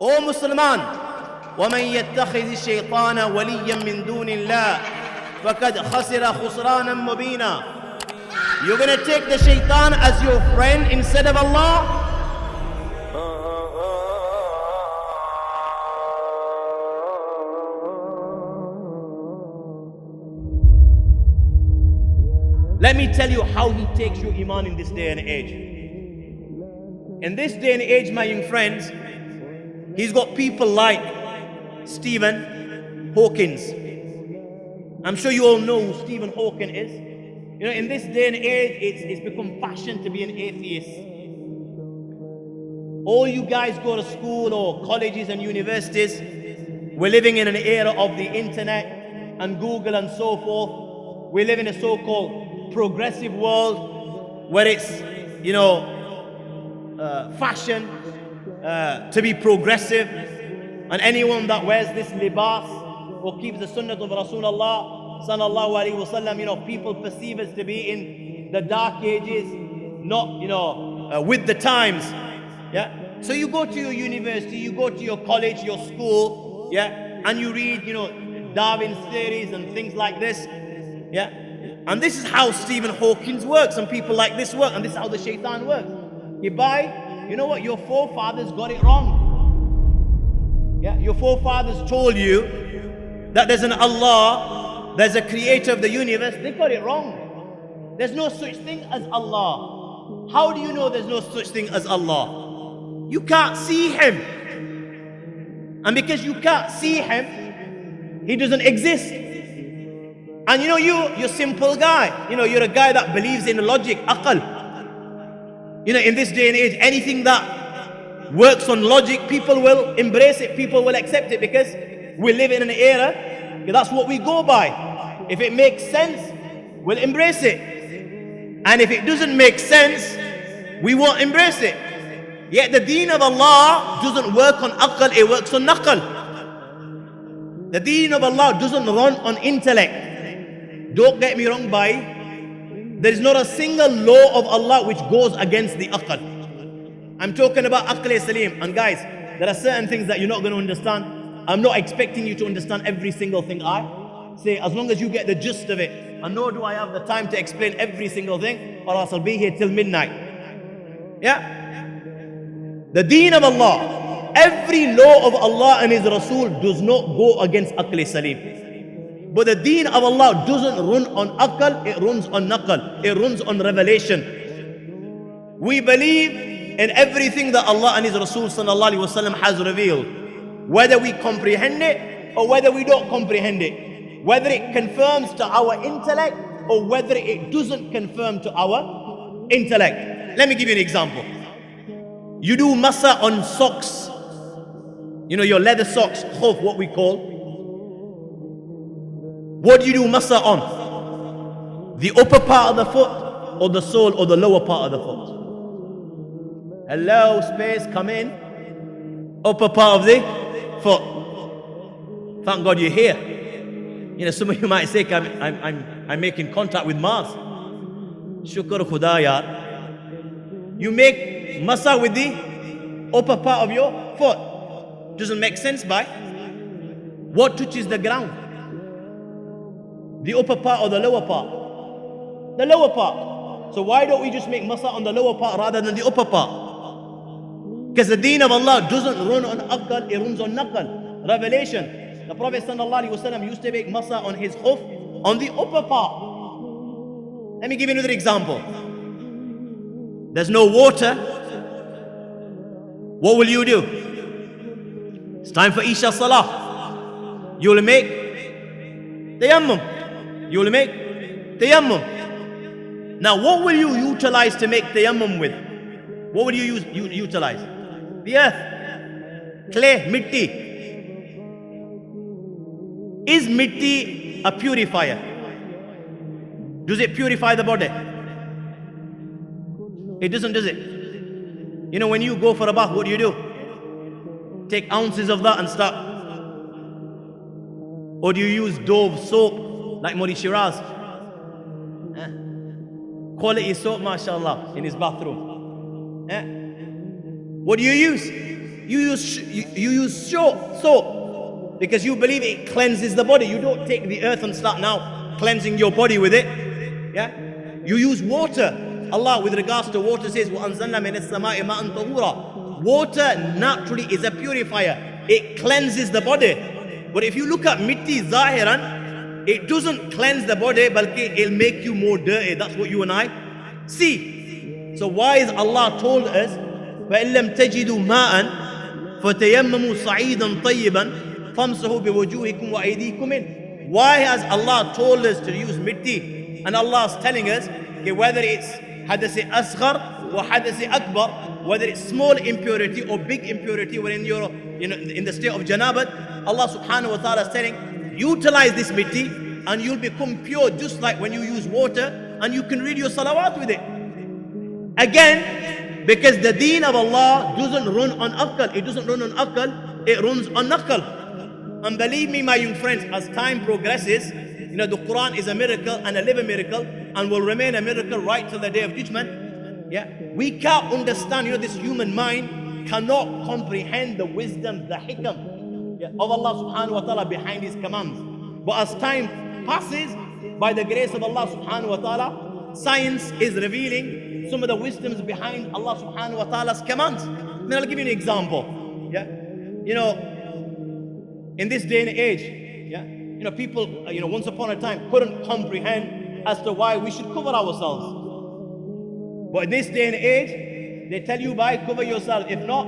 O Musliman, وَمَنْ يَتَّخِذِ الشَّيْطَانَ وَلِيًّا مِّن دُونِ اللَّهِ فَقَدْ خَسِرَ خُسْرَانًا مُبِينًا. You're going to take the shaitan as your friend instead of Allah? Let me tell you how he takes your iman in this day and age. In this day and age, my young friends, he's got people like Stephen Hawking. I'm sure you all know who Stephen Hawking is. You know, in this day and age, it's become fashion to be an atheist. All you guys go to school or colleges and universities, we're living in an era of the internet and Google and so forth. We live in a so-called progressive world where it's, you know, fashion to be progressive, and anyone that wears this libas or keeps the sunnah of Rasulullah sallallahu alaihi wasallam, you know, people perceive us to be in the dark ages, not, you know, with the times. Yeah. So you go to your university, you go to your college, your school, yeah, and you read, you know, Darwin's theories and things like this, yeah. And this is how Stephen Hawking works, and people like this work, and this is how the Shaytan works. You buy, you know what, your forefathers got it wrong. Yeah, your forefathers told you that there's an Allah, there's a creator of the universe. They got it wrong. There's no such thing as Allah. How do you know there's no such thing as Allah? You can't see him. And because you can't see him, he doesn't exist. And you know, you're a simple guy. You know, you're a guy that believes in logic, aql. You know, in this day and age, anything that works on logic, people will embrace it, people will accept it, because we live in an era, that's what we go by. If it makes sense, we'll embrace it. And if it doesn't make sense, we won't embrace it. Yet the deen of Allah doesn't work on aql, it works on naql. The deen of Allah doesn't run on intellect. Don't get me wrong, there is not a single law of Allah which goes against the aql. I'm talking about aql salim. And guys, there are certain things that you're not going to understand. I'm not expecting you to understand every single thing I say, as long as you get the gist of it. And nor do I have the time to explain every single thing, or else I'll be here till midnight. Yeah? The deen of Allah, every law of Allah and His Rasul does not go against aql salim. But the deen of Allah doesn't run on aql, it runs on naql, it runs on revelation. We believe in everything that Allah and His Rasul sallallahu alaihi wasallam has revealed, whether we comprehend it or whether we don't comprehend it, whether it confirms to our intellect or whether it doesn't confirm to our intellect. Let me give you an example. You do masa on socks, you know, your leather socks, khuf, what we call. What do you do masa on? The upper part of the foot, or the sole, or the lower part of the foot? Hello, space, come in. Upper part of the foot. Thank God you're here. You know, some of you might say, I'm making contact with Mars. Shukr khuda yaar. You make masa with the upper part of your foot. Doesn't make sense, bhai. What touches the ground? The upper part or the lower part? The lower part. So why don't we just make masa on the lower part rather than the upper part? Because the deen of Allah doesn't run on aql, it runs on naql, revelation. The Prophet sallallahu alaihi wasallam used to make masa on his khuf on the upper part. Let me give you another example. There's no water. What will you do? It's time for Isha Salah. You will make tayammum. You will make tayammum. Now, what will you utilize to make tayammum with? What will you utilize? The earth, clay, mitti. Is mitti a purifier? Does it purify the body? It doesn't, does it? You know, when you go for a bath, what do? Take ounces of that and start. Or do you use Dove soap like Modi Shiraz? Quality soap, mashallah, in his bathroom. What do you use? you use soap because you believe it cleanses the body. You don't take the earth and start now cleansing your body with it. Yeah, you use water. Allah, with regards to water, says, وَأَنزَلْنَا مِنَ السَّمَاءِ مَاءً طَهُورًا. Water naturally is a purifier. It cleanses the body. But if you look at mitti zahiran, it doesn't cleanse the body, but it'll make you more dirty. That's what you and I see. So why is Allah told us, فَإِن لَمْ تَجِدُوا مَاءً فَتَيَمَّمُوا صَعِيدًا طَيِّبًا فَامْسَحُوا بِوُجُوهِكُمْ وَأَيْدِيكُمْ مِنْ. Why has Allah told us to use mitti? And Allah is telling us, okay, whether it's hadath asghar or hadath akbar, whether it's small impurity or big impurity, when you're in the state of janabat, Allah subhanahu wa ta'ala is telling, utilize this mitti and you'll become pure, just like when you use water and you can read your salawat with it. Again, because the deen of Allah doesn't run on aql, it doesn't run on aql, it runs on naql. And believe me, my young friends, as time progresses, the Quran is a miracle and a living miracle and will remain a miracle right till the day of judgment. Yeah, we can't understand, this human mind cannot comprehend the wisdom, the hikam of Allah subhanahu wa ta'ala behind His commands. But as time passes, by the grace of Allah subhanahu wa ta'ala, science is revealing some of the wisdoms behind Allah subhanahu wa ta'ala's commands. And I'll give you an example. Yeah, in this day and age, people, once upon a time couldn't comprehend as to why we should cover ourselves. But in this day and age, they tell you, cover yourself. If not,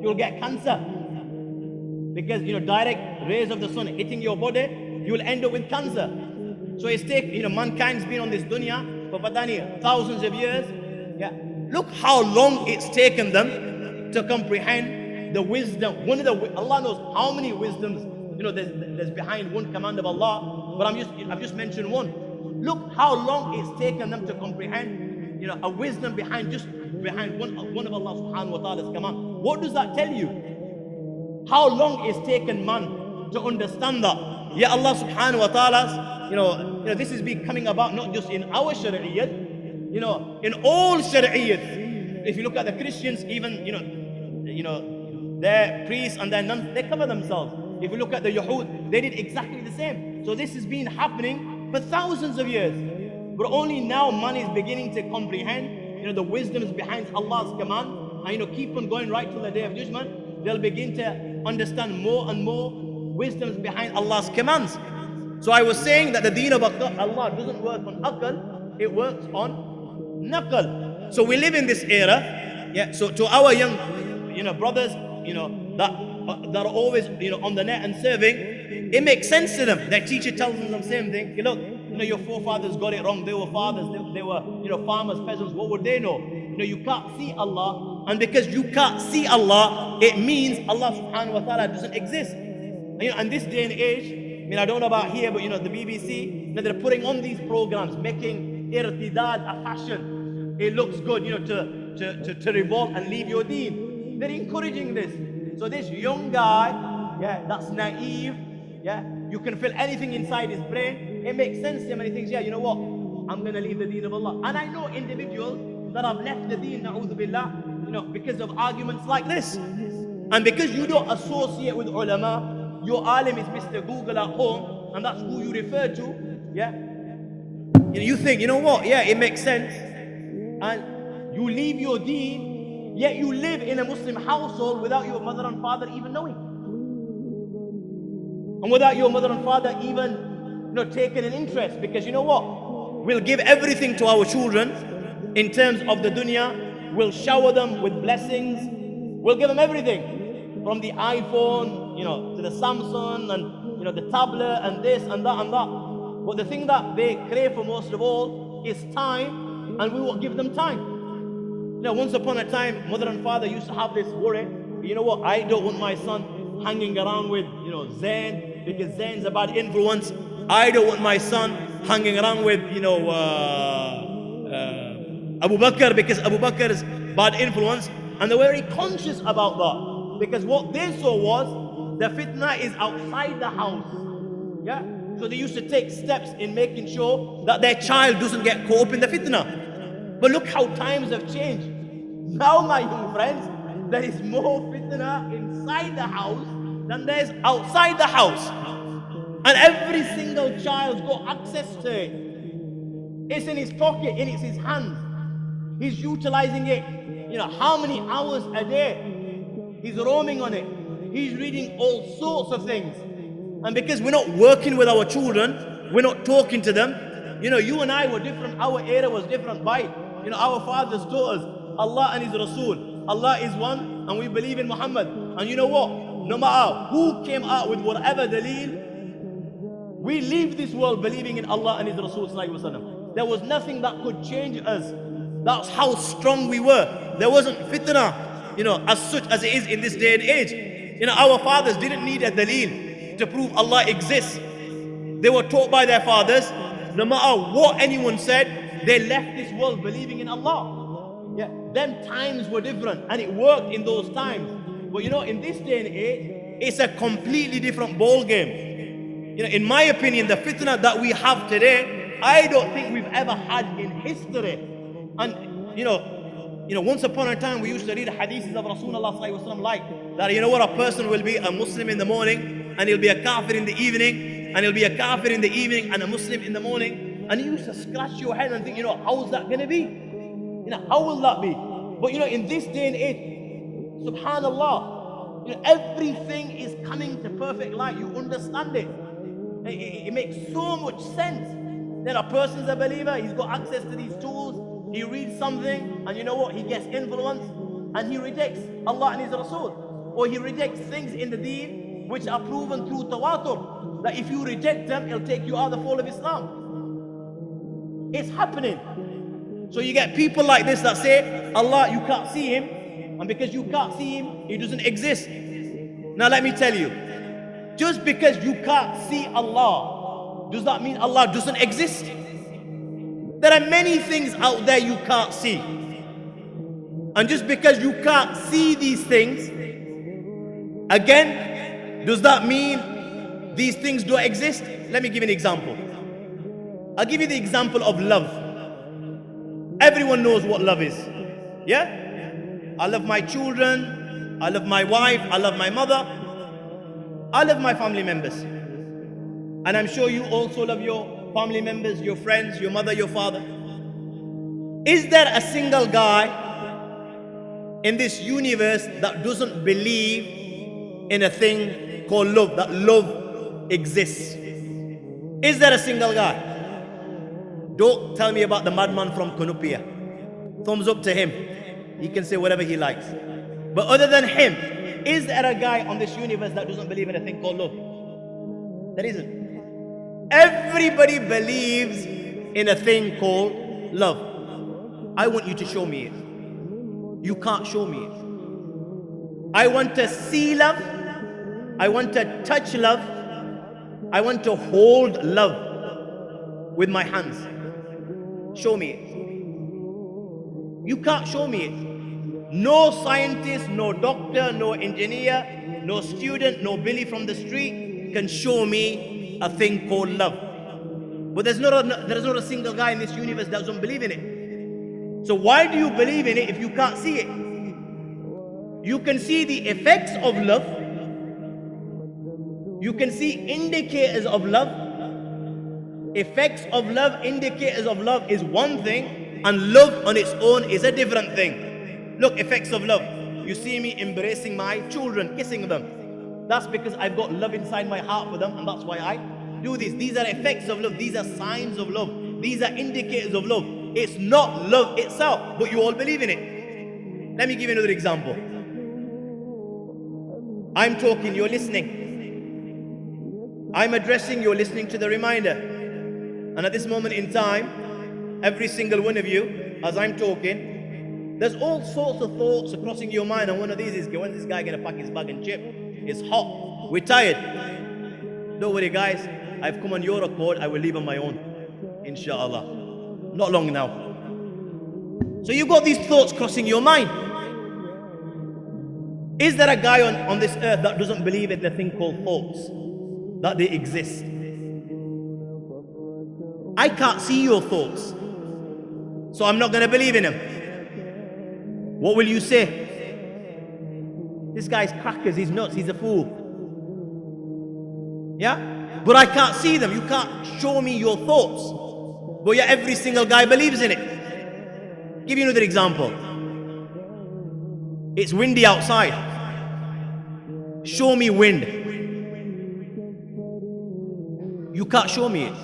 you'll get cancer. Because, direct rays of the sun hitting your body, you'll end up with cancer. So it's mankind's been on this dunya for thousands of years. Yeah. Look how long it's taken them to comprehend the wisdom. Allah knows how many wisdoms there's behind one command of Allah, but I've just mentioned one. Look how long it's taken them to comprehend, a wisdom behind one of Allah subhanahu wa ta'ala's command. What does that tell you? How long it's taken man to understand that? Yeah, Allah subhanahu wa ta'ala's, this is coming about not just in our shari'iyat, in all shari'iyat. If you look at the Christians, even, their priests and their nuns, they cover themselves. If you look at the Yahud, they did exactly the same. So this has been happening for thousands of years. But only now man is beginning to comprehend, the wisdoms behind Allah's command. And keep on going right till the day of judgment. They'll begin to understand more and more wisdoms behind Allah's commands. So I was saying that the deen of Allah doesn't work on aql, it works on naql. So we live in this era. Yeah. So to our young, brothers, that are always, on the net and serving, it makes sense to them. Their teacher tells them the same thing. Look, your forefathers got it wrong. They were fathers. They were, farmers, peasants. What would they know? You can't see Allah, and because you can't see Allah, it means Allah subhanahu wa ta'ala doesn't exist. And this day and age, I don't know about here, but the BBC, they're putting on these programs, making irtidad a fashion. It looks good, to revolt and leave your deen. They're encouraging this. So this young guy, that's naive, you can feel anything inside his brain. It makes sense to him and he thinks, you know what? I'm going to leave the deen of Allah. And I know individuals that have left the deen, na'udhu billah, because of arguments like this. And because you don't associate with ulama, your alim is Mr. Google at home, and that's who you refer to, you think, you know what? Yeah, it makes sense. And you leave your deen, yet you live in a Muslim household without your mother and father even knowing. And without your mother and father even taking an interest. Because you know what? We'll give everything to our children in terms of the dunya. We'll shower them with blessings. We'll give them everything. From the iPhone, to the Samsung and, the tablet and this and that and that. But the thing that they crave for most of all is time, and we will give them time. Once upon a time, mother and father used to have this worry. You know what? I don't want my son hanging around with, Zayn, because Zayn's a bad influence. I don't want my son hanging around with, Abu Bakr, because Abu Bakr is bad influence. And they were very conscious about that. Because what they saw was, the fitna is outside the house. Yeah? So they used to take steps in making sure that their child doesn't get caught up in the fitna. But look how times have changed. Now, my young friends, there is more fitna inside the house than there is outside the house. And every single child's got access to it. It's in his pocket, and it's his hand. He's utilizing it. You know, how many hours a day? He's roaming on it. He's reading all sorts of things. And because we're not working with our children, we're not talking to them. You know, you and I were different. Our era was different. Why? You know, our fathers taught us Allah and His Rasul. Allah is one, and we believe in Muhammad. And you know what? No matter who came out with whatever daleel, we leave this world believing in Allah and His Rasul. There was nothing that could change us. That's how strong we were. There wasn't fitna, you know, as such as it is in this day and age. You know, our fathers didn't need a daleel to prove Allah exists. They were taught by their fathers. No matter what anyone said, they left this world believing in Allah. Yeah, them times were different, and it worked in those times. But you know, in this day and age, it's a completely different ball game. You know, in my opinion, the fitna that we have today, I don't think we've ever had in history. And you know, once upon a time we used to read hadiths of Rasulullah like that. You know what? A person will be a Muslim in the morning, and he'll be a kafir in the evening, and he'll be a kafir in the evening and a Muslim in the morning. And you used to scratch your head and think, you know, how's that going to be? You know, how will that be? But you know, in this day and age, subhanallah, you know, everything is coming to perfect light. You understand it. It makes so much sense. Then a person's a believer, he's got access to these tools, he reads something, and you know what? He gets influenced, and he rejects Allah and His Rasul. Or he rejects things in the deen which are proven through tawatur, that if you reject them, it'll take you out of the fold of Islam. It's happening. So you get people like this that say, Allah, you can't see Him, and because you can't see Him, He doesn't exist. Now let me tell you, just because you can't see Allah, does that mean Allah doesn't exist? There are many things out there you can't see. And just because you can't see these things, again, does that mean these things don't exist? Let me give you an example. I'll give you the example of love. Everyone knows what love is. Yeah? I love my children, I love my wife, I love my mother, I love my family members. And I'm sure you also love your family members, your friends, your mother, your father. Is there a single guy in this universe that doesn't believe in a thing called love, that love exists? Is there a single guy? Don't tell me about the madman from Konupia. Thumbs up to him. He can say whatever he likes. But other than him, is there a guy on this universe that doesn't believe in a thing called love? There isn't. Everybody believes in a thing called love. I want you to show me it. You can't show me it. I want to see love. I want to touch love. I want to hold love with my hands. Show me it. You can't show me it. No scientist, no doctor, no engineer, no student, no Billy from the street can show me a thing called love. But there's not a single guy in this universe that doesn't believe in it. So why do you believe in it if you can't see it? You can see the effects of love. You can see indicators of love. Effects of love, indicators of love is one thing, and love on its own is a different thing. Look, effects of love. You see me embracing my children, kissing them. That's because I've got love inside my heart for them, and that's why I do this. These are effects of love. These are signs of love. These are indicators of love. It's not love itself, but you all believe in it. Let me give you another example. I'm talking, you're listening. I'm addressing, you're listening to the reminder. And at this moment in time, every single one of you, as I'm talking, there's all sorts of thoughts crossing your mind, and one of these is, when's this guy gonna pack his bag and chip? It's hot, we're tired. Don't worry guys, I've come on your accord, I will leave on my own, inshallah. Not long now. So you've got these thoughts crossing your mind. Is there a guy on this earth that doesn't believe in the thing called thoughts? That they exist? I can't see your thoughts, so I'm not going to believe in them. What will you say? This guy's crackers, he's nuts, he's a fool. Yeah? But I can't see them. You can't show me your thoughts. But yeah, every single guy believes in it. Give you another example. It's windy outside. Show me wind. You can't show me it.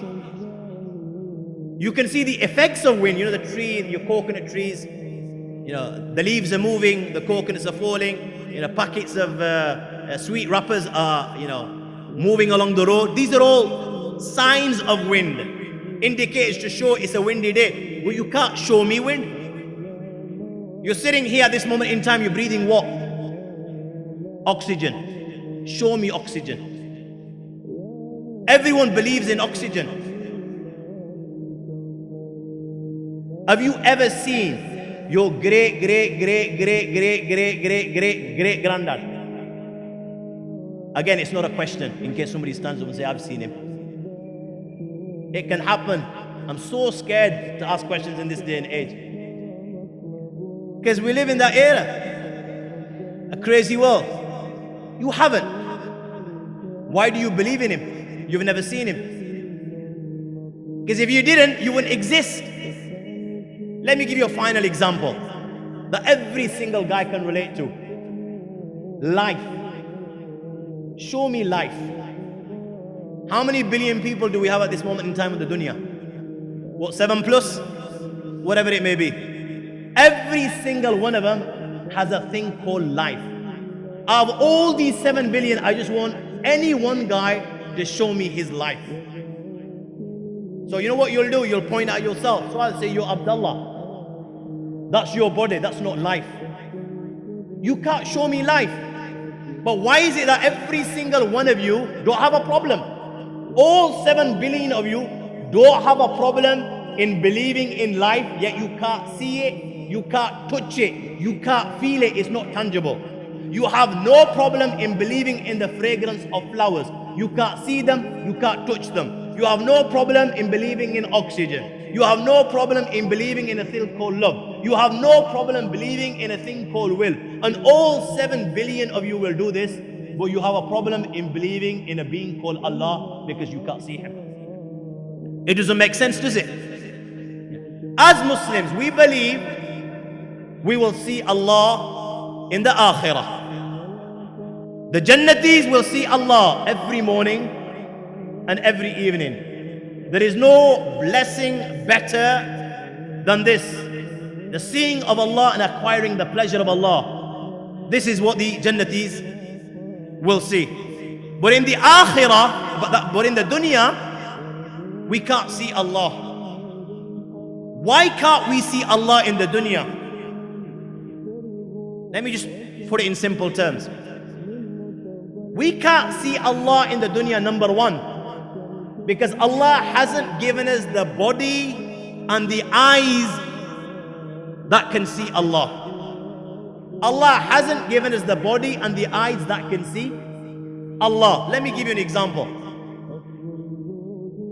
You can see the effects of wind. You know the tree, your coconut trees. You know, the leaves are moving, the coconuts are falling. You know, packets of sweet wrappers are, you know, moving along the road. These are all signs of wind, indicators to show it's a windy day. But you can't show me wind. You're sitting here at this moment in time, you're breathing what? Oxygen. Show me oxygen. Everyone believes in oxygen. Have you ever seen your great granddad? Again, it's not a question, in case somebody stands up and says, I've seen him. It can happen. I'm so scared to ask questions in this day and age. Because we live in that era. A crazy world. You haven't. Why do you believe in him? You've never seen him. Because if you didn't, you wouldn't exist. Let me give you a final example that every single guy can relate to. Life. Show me life. How many billion people do we have at this moment in time in the dunya? What, 7 plus? Whatever it may be. Every single one of them has a thing called life. Of all these 7 billion, I just want any one guy to show me his life. So you know what you'll do? You'll point at yourself. So I'll say, you're Abdullah. That's your body, that's not life. You can't show me life. But why is it that every single one of you don't have a problem? All 7 billion of you don't have a problem in believing in life, yet you can't see it, you can't touch it, you can't feel it, it's not tangible. You have no problem in believing in the fragrance of flowers. You can't see them, you can't touch them. You have no problem in believing in oxygen. You have no problem in believing in a thing called love. You have no problem believing in a thing called will. And all 7 billion of you will do this, but you have a problem in believing in a being called Allah because you can't see him. It doesn't make sense, does it? As Muslims, we believe we will see Allah in the Akhirah. The Jannatis will see Allah every morning and every evening. There is no blessing better than this. The seeing of Allah and acquiring the pleasure of Allah. This is what the Jannatis will see. But in the Akhirah, but in the dunya, we can't see Allah. Why can't we see Allah in the dunya? Let me just put it in simple terms. We can't see Allah in the dunya, number one, because Allah hasn't given us the body and the eyes that can see Allah. Allah hasn't given us the body and the eyes that can see Allah. Let me give you an example.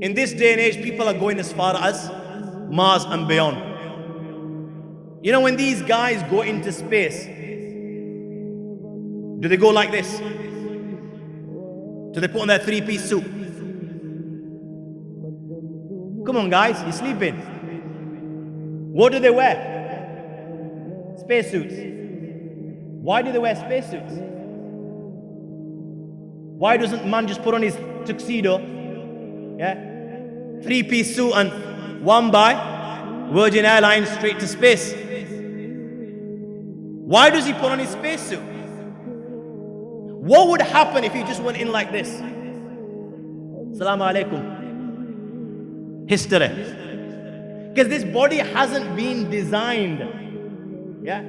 In this day and age, people are going as far as Mars and beyond. You know, when these guys go into space, do they go like this? Do they put on their 3-piece suit? Come on guys, you're sleeping. What do they wear? Spacesuits. Why do they wear spacesuits? Why doesn't man just put on his tuxedo? Yeah? 3-piece suit and one by Virgin Airlines straight to space. Why does he put on his spacesuit? What would happen if he just went in like this? Assalamu alaikum. History. Because this body hasn't been designed, yeah,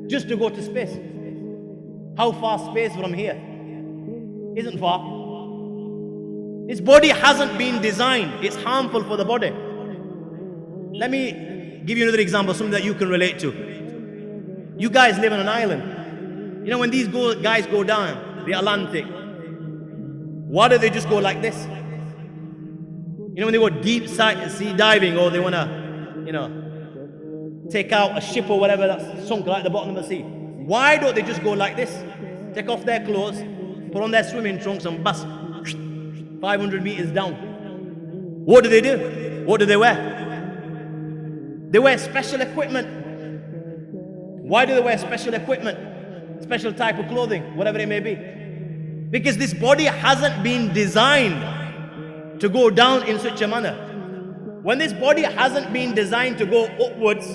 just to go to space. How far space from here? Isn't far. This body hasn't been designed. It's harmful for the body. Let me give you another example, something that you can relate to. You guys live on an island. You know, when these guys go down the Atlantic, why do they just go like this? You know, when they go deep sea diving, or they want to, you know, take out a ship or whatever that's sunk right at the bottom of the sea, why don't they just go like this? take off their clothes, put on their swimming trunks and bust 500 meters down. What do? What do they wear? They wear special equipment. Why do they wear special equipment? Special type of clothing, whatever it may be. Because this body hasn't been designed to go down in such a manner. When this body hasn't been designed to go upwards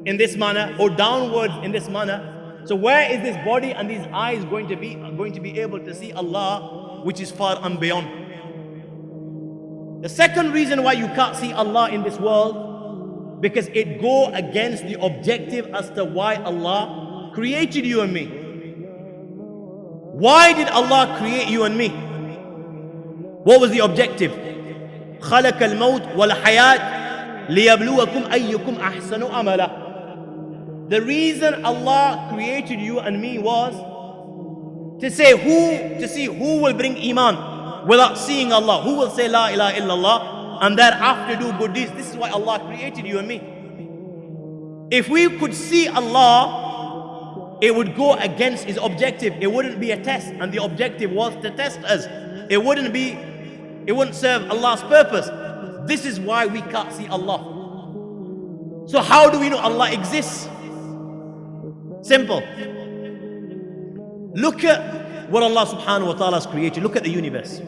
in this manner or downwards in this manner, so where is this body and these eyes going to be able to see Allah, which is far and beyond? The second reason why you can't see Allah in this world, because it go against the objective as to why Allah created you and me. Why did Allah create you and me? What was the objective? خلق الموت والحياة ليبلوكم أيكم أحسن عملا. The reason Allah created you and me was to see who will bring Iman without seeing Allah, who will say La ilaha illallah and thereafter do good deeds. This is why Allah created you and me. If we could see Allah, it would go against His objective. It wouldn't be a test, and the objective was to test us. It wouldn't serve Allah's purpose. This is why we can't see Allah. So how do we know Allah exists? Simple. Look at what Allah subhanahu wa ta'ala has created. Look at the universe.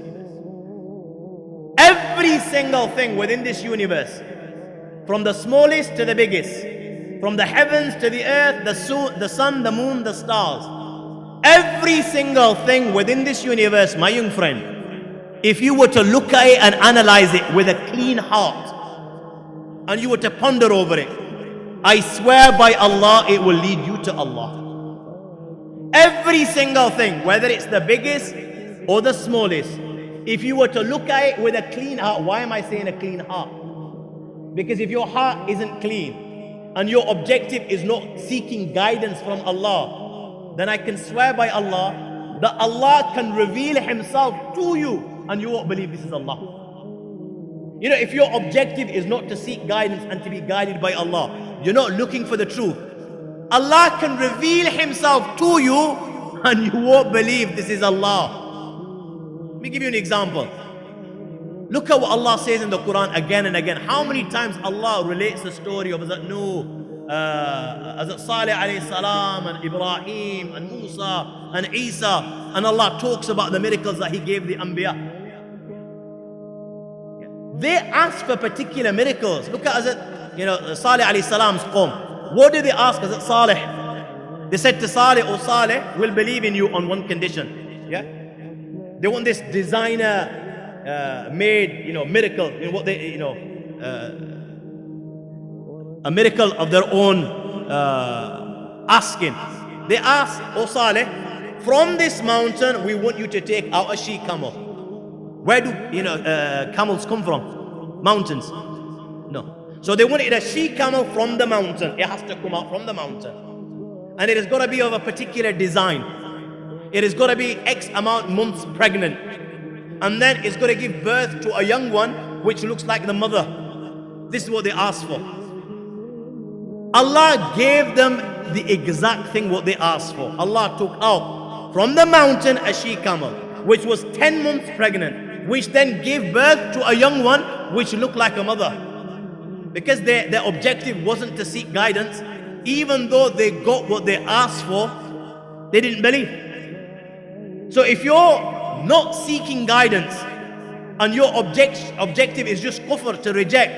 Every single thing within this universe, from the smallest to the biggest, from the heavens to the earth, the sun, the moon, the stars, every single thing within this universe, my young friend, if you were to look at it and analyze it with a clean heart, and you were to ponder over it, I swear by Allah, it will lead you to Allah. Every single thing, whether it's the biggest or the smallest, if you were to look at it with a clean heart. Why am I saying a clean heart? Because if your heart isn't clean, and your objective is not seeking guidance from Allah, then I can swear by Allah that Allah can reveal Himself to you and you won't believe this is Allah. You know, if your objective is not to seek guidance and to be guided by Allah, you're not looking for the truth, Allah can reveal Himself to you and you won't believe this is Allah. Let me give you an example. Look at what Allah says in the Quran again and again. How many times Allah relates the story of Hazrat Nuh, Hazrat Salih alayhi salam, and Ibrahim, and Musa, and Isa, and Allah talks about the miracles that He gave the Anbiya. They asked for particular miracles. Look at Hazrat, Salih alayhi salam's qawm. What did they ask Hazrat Salih? They said to Salih, "Oh Salih, we'll believe in you on one condition." Yeah? They want this designer made, miracle, a miracle of their own asking. They asked, "Oh Saleh, from this mountain, we want you to take out a she camel." Where do camels come from? Mountains? No. So they wanted a she camel from the mountain. It has to come out from the mountain, and it has got to be of a particular design. It has got to be X amount months pregnant. And then it's going to give birth to a young one which looks like the mother. This is what they asked for. Allah gave them the exact thing what they asked for. Allah took out from the mountain a she camel which was 10 months pregnant, which then gave birth to a young one which looked like a mother. Because their objective wasn't to seek guidance, even though they got what they asked for, they didn't believe. So if you're not seeking guidance and your objective is just kufr, to reject,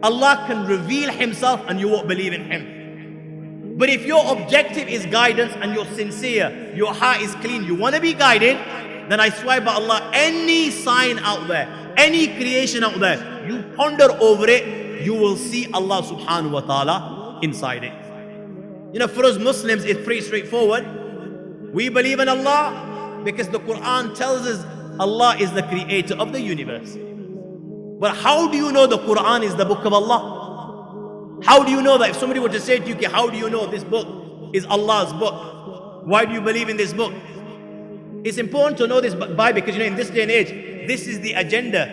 Allah can reveal Himself and you won't believe in Him. But if your objective is guidance and you're sincere, your heart is clean, you want to be guided, then I swear by Allah, any sign out there, any creation out there, you ponder over it, you will see Allah subhanahu wa ta'ala inside it. For us Muslims, it's pretty straightforward. We believe in Allah because the Quran tells us Allah is the creator of the universe. But how do you know the Quran is the book of Allah? How do you know that? If somebody were to say to you, okay, how do you know this book is Allah's book? Why do you believe in this book? It's important to know this by, because in this day and age, this is the agenda.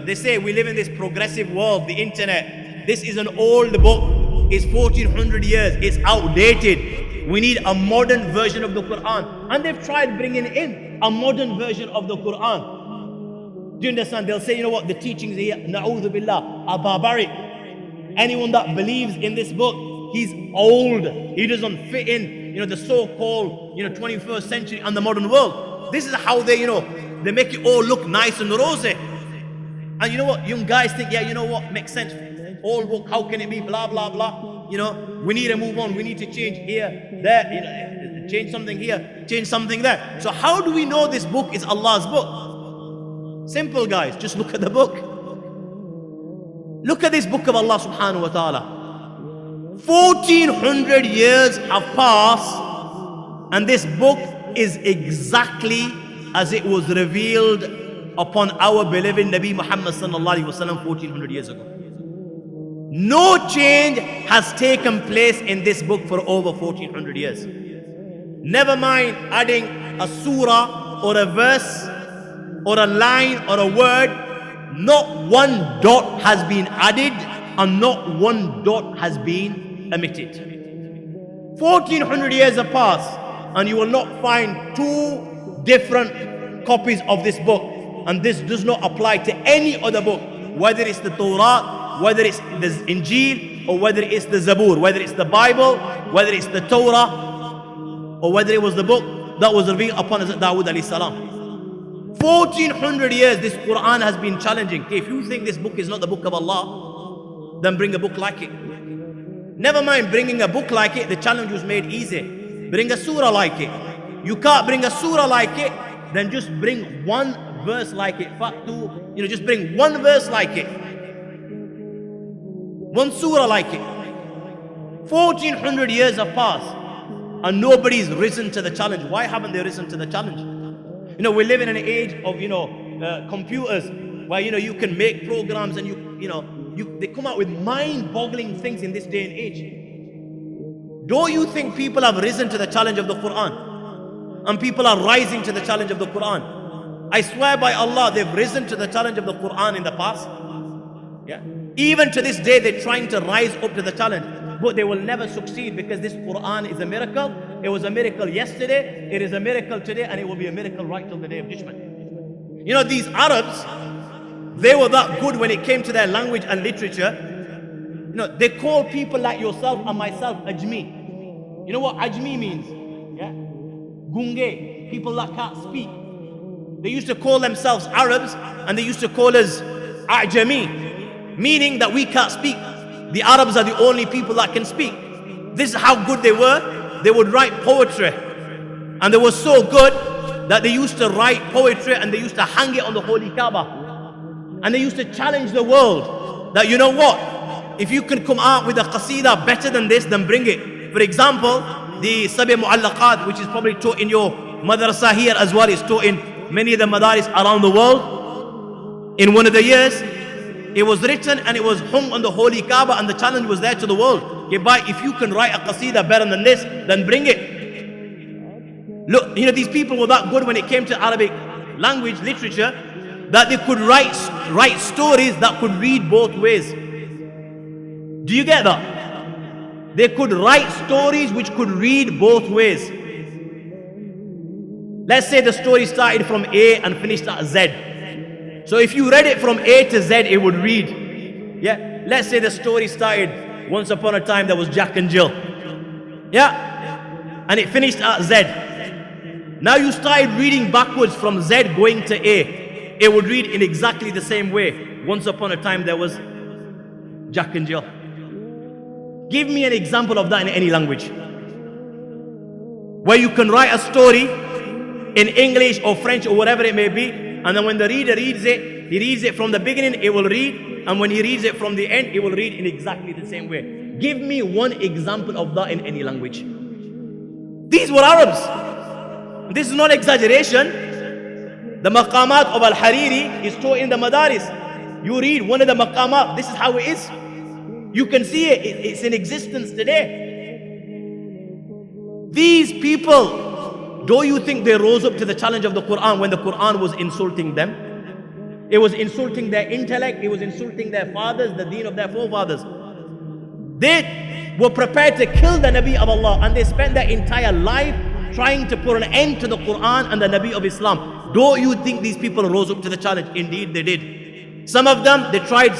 They say we live in this progressive world, the internet. This is an old book. It's 1400 years. It's outdated. We need a modern version of the Quran. And they've tried bringing in a modern version of the Quran. Do you understand? They'll say, you know what, the teachings here, na'udhu billah, are barbaric. Anyone that believes in this book, he's old. He doesn't fit in, the so-called, 21st century and the modern world. This is how they, they make it all look nice and rosy. And you know what? Young guys think, yeah, you know what? Makes sense. Old book, how can it be? Blah, blah, blah. We need to move on. We need to change here, there, change something here, change something there. So how do we know this book is Allah's book? Simple, guys. Just look at the book. Look at this book of Allah subhanahu wa ta'ala. 1400 years have passed, and this book is exactly as it was revealed upon our beloved Nabi Muhammad sallallahu alaihi wasallam 1400 years ago. No change has taken place in this book for over 1400 years. Never mind adding a surah or a verse or a line or a word. Not one dot has been added and not one dot has been omitted. 1400 years have passed and you will not find two different copies of this book. And this does not apply to any other book, whether it's the Torah, whether it's the Injil, or whether it's the Zabur, whether it's the Bible, whether it's the Torah, or whether it was the book that was revealed upon Hazrat Dawood alayhi salam. 1400 years this Quran has been challenging. If you think this book is not the book of Allah, then bring a book like it. Never mind bringing a book like it, the challenge was made easy. Bring a surah like it. You can't bring a surah like it, then just bring one verse like it. Just bring one verse like it. One surah like it. 1400 years have passed and nobody's risen to the challenge. Why haven't they risen to the challenge? We live in an age of, computers where, you can make programs and they come out with mind-boggling things in this day and age. Don't you think people have risen to the challenge of the Quran? And people are rising to the challenge of the Quran. I swear by Allah, they've risen to the challenge of the Quran in the past. Yeah. Even to this day, they're trying to rise up to the challenge. But they will never succeed because this Quran is a miracle. It was a miracle yesterday, it is a miracle today, and it will be a miracle right till the day of judgment. These Arabs, they were that good when it came to their language and literature. They call people like yourself and myself Ajmi. You know what Ajmi means? Yeah? Gunge, people that can't speak. They used to call themselves Arabs and they used to call us A'jami, meaning that we can't speak. The Arabs are the only people that can speak. This is how good they were. They would write poetry. And they were so good that they used to write poetry and they used to hang it on the Holy Kaaba. And they used to challenge the world that, you know what? If you can come out with a qasida better than this, then bring it. For example, the Sabi Mu'allaqat, which is probably taught in your madrasa here as well, is taught in many of the madaris around the world. In one of the years, it was written and it was hung on the Holy Kaaba, and the challenge was there to the world. Okay, if you can write a qasida better than this, then bring it. Look, these people were that good when it came to Arabic language, literature, that they could write stories that could read both ways. Do you get that? They could write stories which could read both ways. Let's say the story started from A and finished at Z. So if you read it from A to Z, it would read. Yeah. Let's say the story started, once upon a time there was Jack and Jill. Yeah. And it finished at Z. Now you started reading backwards from Z going to A. It would read in exactly the same way. Once upon a time there was Jack and Jill. Give me an example of that in any language. Where you can write a story in English or French or whatever it may be, and then when the reader reads it, he reads it from the beginning, it will read, and when he reads it from the end, it will read in exactly the same way. Give me one example of that in any language. These were Arabs. This is not exaggeration. The maqamat of Al-Hariri is taught in the madaris. You read one of the maqamat, this is how it is. You can see it, it's in existence today. These people, do you think they rose up to the challenge of the Quran when the Quran was insulting them? It was insulting their intellect, it was insulting their fathers, the deen of their forefathers. were prepared to kill the Nabi of Allah, and they spent their entire life trying to put an end to the Quran and the Nabi of Islam. Don't you think these people rose up to the challenge? Indeed they did. Some of them, they tried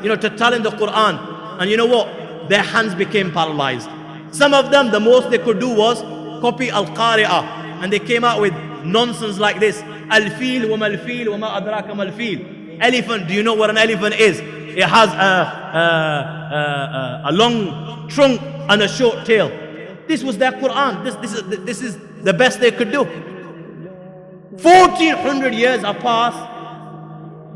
to challenge the Quran, and you know what? Their hands became paralyzed. Some of them, the most they could do was copy Al-Qari'ah, and they came out with nonsense like this. Al-fil wa mal-fil wa ma adraka mal-fil. Elephant, do you know what an elephant is? It has a long trunk and a short tail. This was their Quran. This is the best they could do. 1400 years have passed,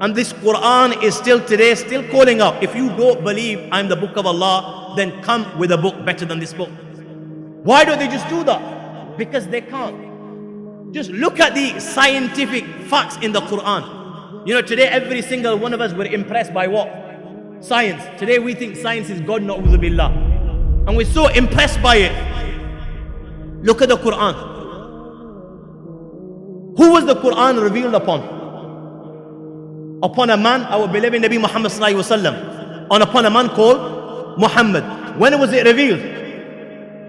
and this Quran is still today, still calling out. If you don't believe I'm the book of Allah, then come with a book better than this book. Why don't they just do that? Because they can't. Just look at the scientific facts in the Quran. Today every single one of us were impressed by what? Science. Today we think science is God, na'udhu billah. And we're so impressed by it. Look at the Quran. Who was the Quran revealed upon? Upon a man, our beloved Nabi Muhammad sallallahu alaihi wasallam. Upon a man called Muhammad. When was it revealed?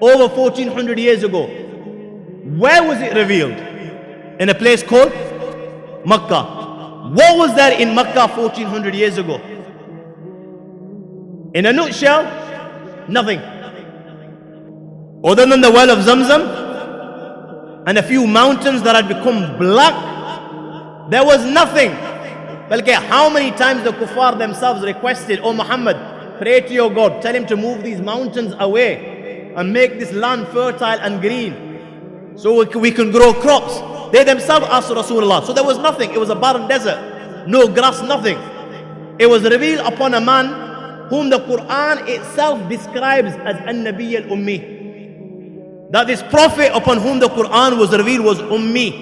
Over 1400 years ago. Where was it revealed? In a place called Makkah. What was there in Makkah 1400 years ago? In a nutshell, nothing. Other than the well of Zamzam and a few mountains that had become black, there was nothing. How many times the kuffar themselves requested, "Oh Muhammad, pray to your God, tell him to move these mountains away and make this land fertile and green so we can grow crops." They themselves asked Rasulullah. So there was nothing. It was a barren desert. No grass, nothing. It was revealed upon a man whom the Quran itself describes as An-Nabi al-Ummi. That this prophet upon whom the Quran was revealed was Ummi.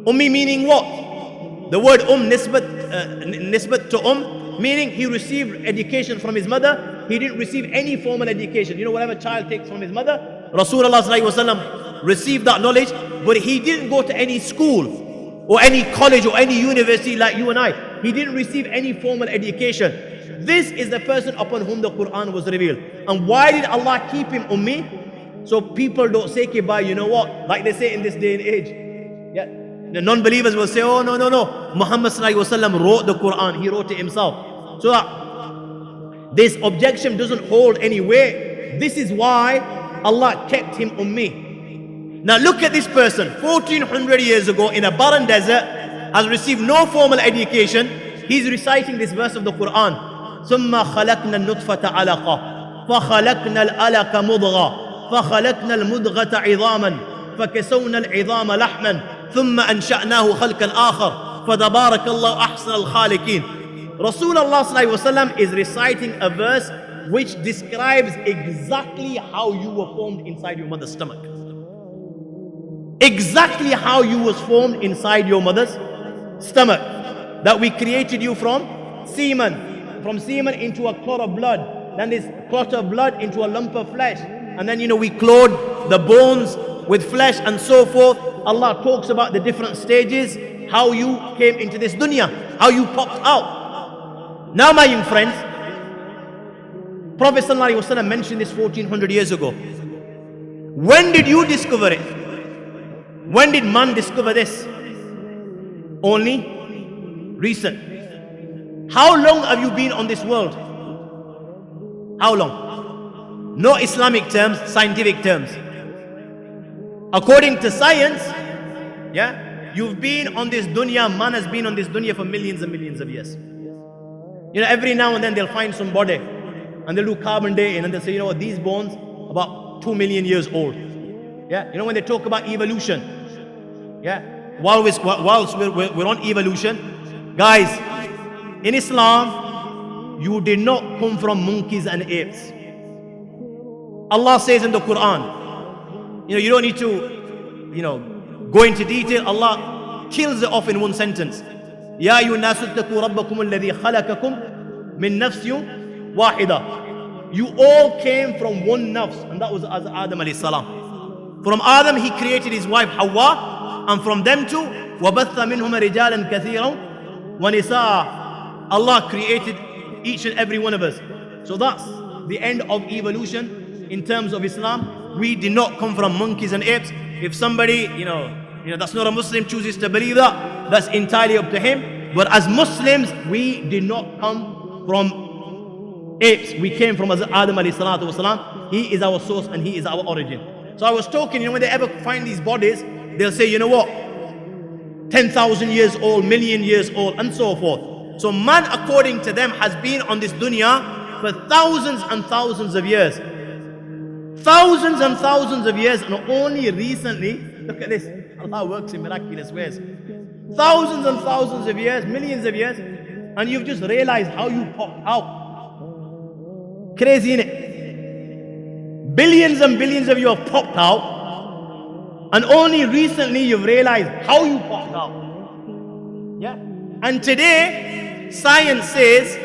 Ummi meaning what? The word nisbat to meaning he received education from his mother. He didn't receive any formal education. Whatever child takes from his mother, Rasulullah sallallahu alaihi wasallam received that knowledge, but he didn't go to any school or any college or any university like you and I. He didn't receive any formal education. This is the person upon whom the Quran was revealed. And why did Allah keep him Ummi? So people don't say kibai, like they say in this day and age. Yeah. The non-believers will say, "Oh no, Muhammad sallallahu alaihi wasallam wrote the Quran, he wrote it himself." So that this objection doesn't hold any weight. This is why Allah kept him Ummi. Now look at this person, 1400 years ago in a barren desert, has received no formal education. He's reciting this verse of the Quran. ثُمَّ خَلَقْنَا النُّطْفَةَ عَلَقًا فَخَلَقْنَا الْعَلَقَ مُضْغَةً فَخَلَقْنَا الْمُضْغَةَ عِظَامًا فَكَسَوْنَا الْعِظَامَ لَحْمًا ثُمَّ أَنْشَأْنَاهُ خَلْقًا آخَرَ فَتَبَارَكَ اللَّهُ أَحْسَنَ الْخَالِقِينَ. Rasulullah sallallahu alaihi wasallam is reciting a verse which describes exactly how you were formed inside your mother's stomach. Exactly how you was formed inside your mother's stomach. That we created you from semen into a clot of blood, then this clot of blood into a lump of flesh, and then we clothed the bones with flesh and so forth. Allah talks about the different stages, how you came into this dunya, how you popped out. Now my young friends, Prophet ﷺ mentioned this 1400 years ago. When did you discover it? When did man discover this? Only recent. How long have you been on this world? How long? No Islamic terms, scientific terms. According to science, you've been on this dunya, man has been on this dunya for millions and millions of years. Every now and then they'll find some body and they'll do carbon dating and they'll say, these bones about 2 million years old. When they talk about evolution, whilst we're on evolution, guys, in Islam, you did not come from monkeys and apes. Allah says in the Quran, you don't need to, go into detail. Allah kills it off in one sentence. يا أيها الناس اتقوا ربكم الذي خلقكم من نفس واحدة. You all came from one nafs, and that was Adam alayhi salam. From Adam he created his wife Hawa, and from them too وَبَثَّ مِنْهُمَ رِجَالًا كَثِيرًا وَنِسَاءً. Allah created each and every one of us. So that's the end of evolution in terms of Islam. We did not come from monkeys and apes. If somebody, that's not a Muslim, chooses to believe that, that's entirely up to him. But as Muslims, we did not come from apes. We came from Adam alayhi salatu wasalam. He is our source and he is our origin. So I was talking, when they ever find these bodies, they'll say, 10,000 years old, million years old, and so forth. So man, according to them, has been on this dunya for thousands and thousands of years. Thousands and thousands of years, and only recently, look at this, Allah works in miraculous ways. Thousands and thousands of years, millions of years, and you've just realized how you popped out. Crazy, innit? Billions and billions of you have popped out, and only recently you've realized how you popped out. Yeah. And today, science says,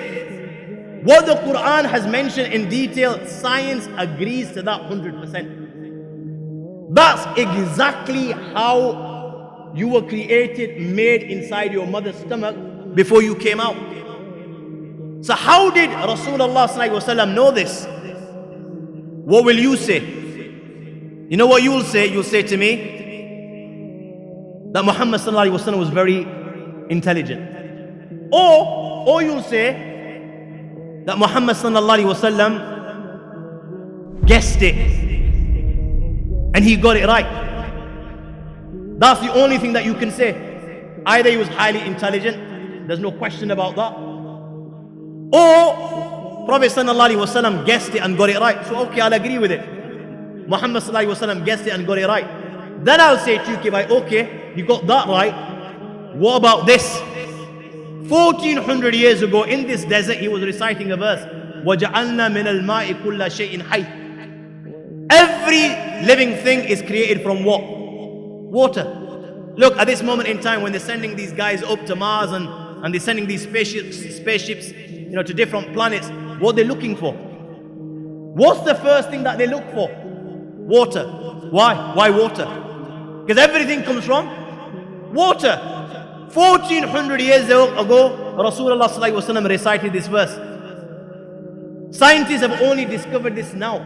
what the Quran has mentioned in detail, science agrees to that 100%. That's exactly how you were created, made inside your mother's stomach before you came out. So how did Rasulullah sallallahu alaihi wasallam know this? What will you say? You know what you will say? You'll say to me that Muhammad sallallahu alaihi wasallam was very intelligent. Or you'll say that Muhammad sallallahu alaihi wasallam guessed it and he got it right. That's the only thing that you can say. Either he was highly intelligent, there's no question about that, or Prophet sallallahu alaihi wasallam guessed it and got it right. So okay, I'll agree with it. Muhammad sallallahu alaihi wasallam guessed it and got it right. Then I'll say to you, okay, you got that right. What about this? 1400 years ago in this desert, he was reciting a verse. وَجَعَلْنَا مِنَ الْمَاءِ كُلَّ شَيْءٍ حَيٍّ. Every living thing is created from what? Water. Look, at this moment in time, when they're sending these guys up to Mars and they're sending these spaceships, to different planets, what they're looking for? What's the first thing that they look for? Water. Why? Why water? Because everything comes from water. 1400 years ago, Rasulullah sallallahu alaihi wasallam recited this verse. Scientists have only discovered this now.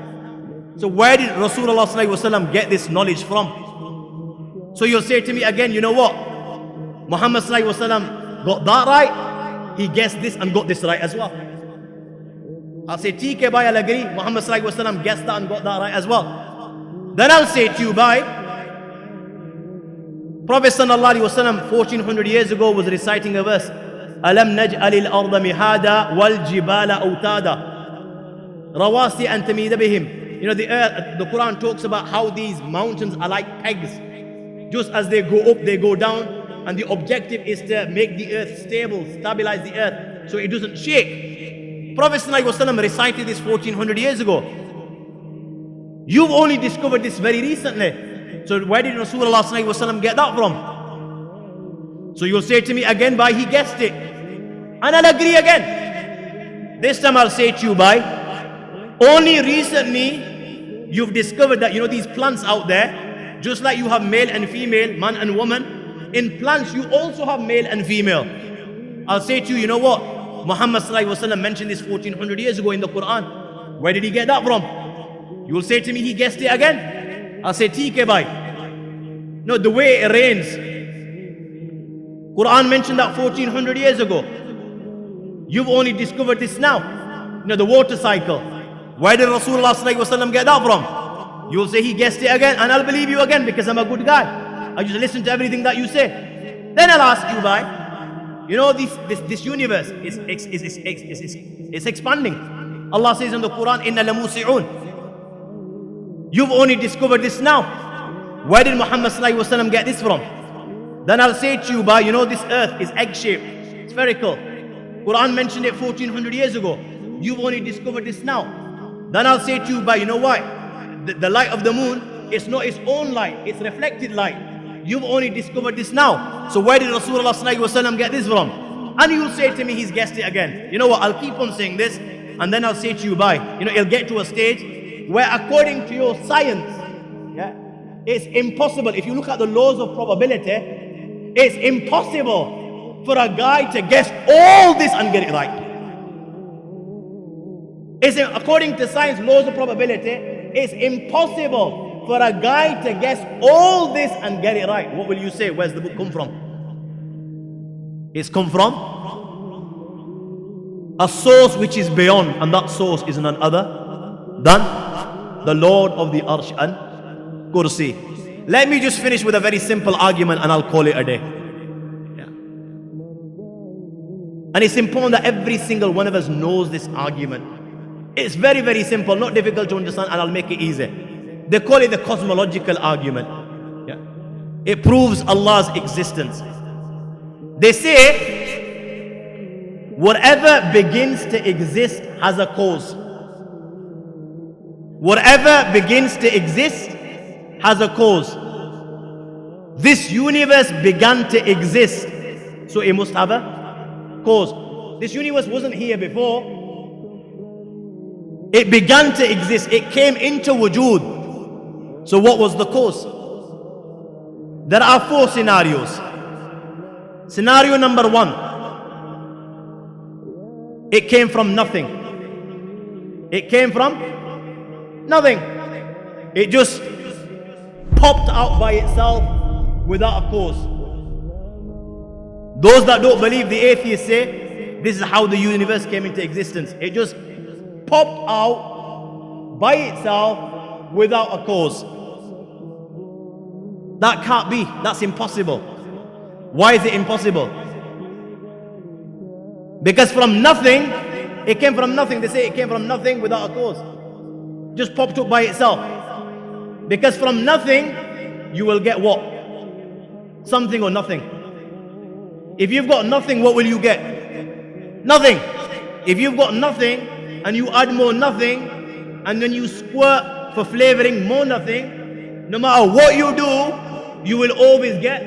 So where did Rasulullah sallallahu alaihi wasallam get this knowledge from? So you'll say to me again, you know what? Muhammad sallallahu alaihi wasallam got that right. He guessed this and got this right as well. I'll say, TK bhai, I'll agree. Muhammad sallallahu alaihi wasallam guessed that and got that right as well. Then I'll say to you, bhai, Prophet sallallahu alaihi wasallam 1400 years ago was reciting a verse. Alam naj'alil arda mihada wal jibala awtada rawasi an tamida bihim. The earth, the Quran talks about how these mountains are like pegs. Just as they go up, they go down, and the objective is to make the earth stable, stabilize the earth so it doesn't shake. Prophet sallallahu alaihi wasallam recited this 1400 years ago. You've only discovered this very recently. So where did Rasulullah sallallahu alaihi wasallam get that from? So you'll say to me again, bhai, he guessed it. And I'll agree again. This time I'll say to you, bhai, only recently you've discovered that, these plants out there, just like you have male and female, man and woman, in plants you also have male and female. I'll say to you, you know what? Muhammad sallallahu alaihi wasallam mentioned this 1400 years ago in the Quran. Where did he get that from? You will say to me, he guessed it again. I'll say, TK bhai. No, the way it rains. Quran mentioned that 1400 years ago. You've only discovered this now. The water cycle. Where did Rasulullah sallallahu alaihi wasallam get that from? You will say he guessed it again, and I'll believe you again because I'm a good guy. I just listen to everything that you say. Then I'll ask you, bhai, this universe is expanding. Allah says in the Quran, Inna lamusi'un. You've only discovered this now. Where did Muhammad sallallahu alaihi wasallam get this from? Then I'll say to you, bhai, this earth is egg-shaped, spherical. Quran mentioned it 1400 years ago. You've only discovered this now. Then I'll say to you, bhai, you know why? The light of the moon is not its own light, it's reflected light. You've only discovered this now. So where did Rasulullah sallallahu alaihi wasallam get this from? And you'll say to me, he's guessed it again. You know what? I'll keep on saying this, and then I'll say to you, bhai, it'll get to a stage where according to your science, it's impossible. If you look at the laws of probability, it's impossible for a guy to guess all this and get it right. According to science, laws of probability, it's impossible for a guy to guess all this and get it right. What will you say? Where's the book come from? It's come from a source which is beyond, and that source is none other than the Lord of the Arsh and Kursi. Let me just finish with a very simple argument and I'll call it a day. Yeah. And it's important that every single one of us knows this argument. It's very, very simple, not difficult to understand, and I'll make it easy. They call it the cosmological argument. Yeah. It proves Allah's existence. They say whatever begins to exist has a cause. Whatever begins to exist has a cause. This universe began to exist, so it must have a cause. This universe wasn't here before. It began to exist. It came into wujood. So what was the cause? There are 4 scenarios. Scenario number 1. It came from nothing. It came from nothing. It just popped out by itself without a cause. Those that don't believe, the atheists say, this is how the universe came into existence. It just popped out by itself without a cause. That can't be. That's impossible. Why is it impossible? Because from nothing, it came from nothing. They say it came from nothing without a cause. Just popped up by itself. Because from nothing, you will get what? Something or nothing. If you've got nothing, what will you get? Nothing. If you've got nothing, and you add more nothing, and then you squirt for flavoring more nothing, no matter what you do, you will always get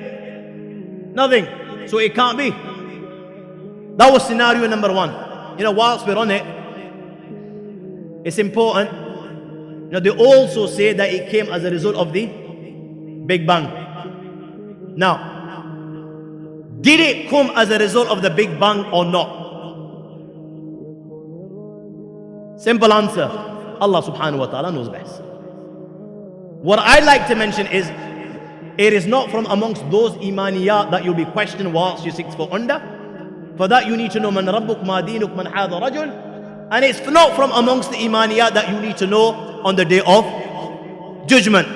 nothing. So it can't be. That was scenario number 1. You know, whilst we're on it, it's important. You know, they also say that it came as a result of the Big Bang. Now, did it come as a result of the Big Bang or not? Simple answer. Allah subhanahu wa ta'ala knows best. What I'd like to mention is, it is not from amongst those imaniyat that you'll be questioned whilst you're 6 foot under. For that you need to know man rabbuk, ma dinuk, man hadha rajul. And it's not from amongst the imaniyat that you need to know on the day of judgment.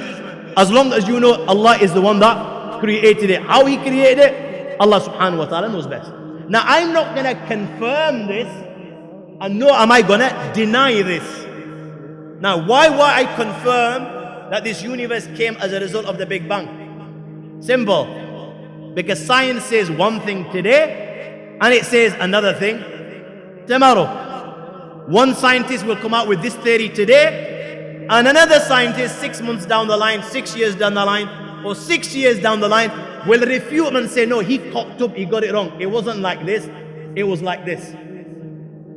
As long as you know Allah is the one that created it. How He created it, Allah subhanahu wa ta'ala knows best. Now I'm not going to confirm this, and nor am I going to deny this. Now why I confirm that this universe came as a result of the Big Bang? Simple. Because science says one thing today, and it says another thing tomorrow. One scientist will come out with this theory today, and another scientist 6 months down the line, 6 years down the line, or 6 years down the line will refute him and say, no, he cocked up, he got it wrong. It wasn't like this, it was like this.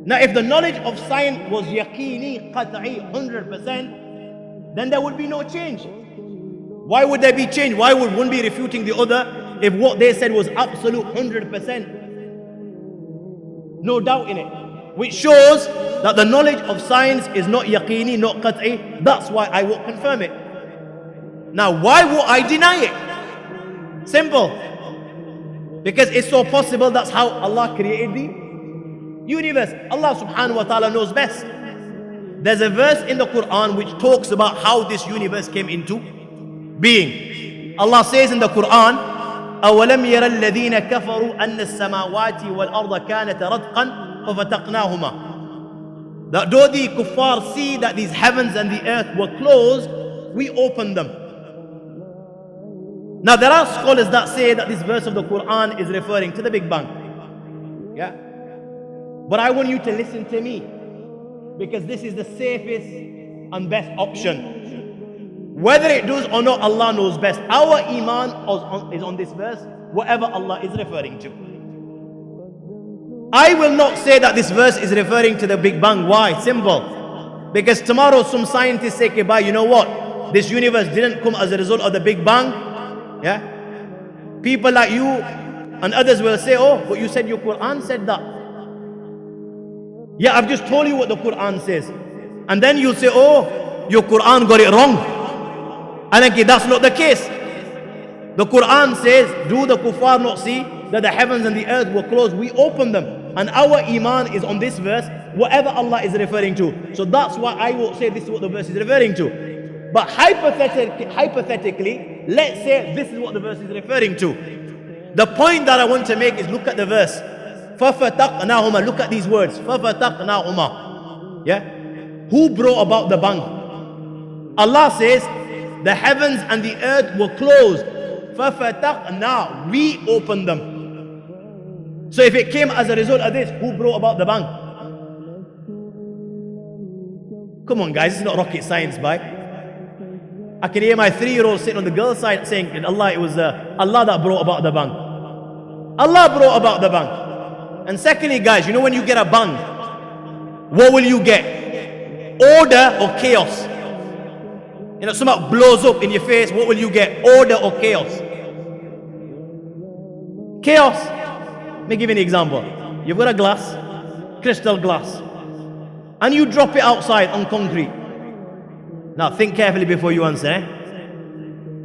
Now if the knowledge of science was yaqini, qat'i, 100%, then there would be no change. Why would there be change? Why would one be refuting the other if what they said was absolute 100%? No doubt in it. Which shows that the knowledge of science is not yaqini, not qat'i. That's why I won't confirm it. Now why would I deny it? Simple. Because it's so possible that's how Allah created the universe. Allah subhanahu wa ta'ala knows best. There's a verse in the Quran which talks about how this universe came into being. Allah says in the Quran, أَوَلَمْ يَرَ الَّذِينَ كَفَرُوا أَنَّ السَّمَاوَاتِ وَالْأَرْضَ كَانَتَ رَتْقًا فَفَتَقْنَاهُمَا. That though the kuffar see that these heavens and the earth were closed, we opened them. Now there are scholars that say that this verse of the Quran is referring to the Big Bang. Yeah. But I want you to listen to me, because this is the safest and best option. Whether it does or not, Allah knows best. Our iman is on this verse, whatever Allah is referring to. I will not say that this verse is referring to the Big Bang. Why? Simple. Because tomorrow some scientists say, okay, bye, you know what? This universe didn't come as a result of the Big Bang. Yeah? People like you and others will say, oh, but you said your Quran said that. Yeah, I've just told you what the Quran says. And then you'll say, oh, your Quran got it wrong. And again, that's not the case. The Quran says, do the kuffar not see that the heavens and the earth were closed? We opened them. And our iman is on this verse, whatever Allah is referring to. So that's why I will say this is what the verse is referring to. But hypothetically, let's say this is what the verse is referring to. The point that I want to make is look at the verse. فَفَتَقْنَاهُمَا. Look at these words. فَفَتَقْنَاهُمَا. Yeah? Who brought about the bang? Allah says, the heavens and the earth were closed. فَفَتَقْنَا. We opened them. So if it came as a result of this, who brought about the bang? Come on guys, it's not rocket science, bye. I can hear my 3-year-old sitting on the girl's side saying, Allah, it was Allah that brought about the bang. Allah brought about the bang. And secondly, guys, you know when you get a bang, what will you get? Order or chaos? You know, something blows up in your face, what will you get? Order or chaos? Chaos. Let me give you an example. You've got a glass, crystal glass, and you drop it outside on concrete. Now think carefully before you answer.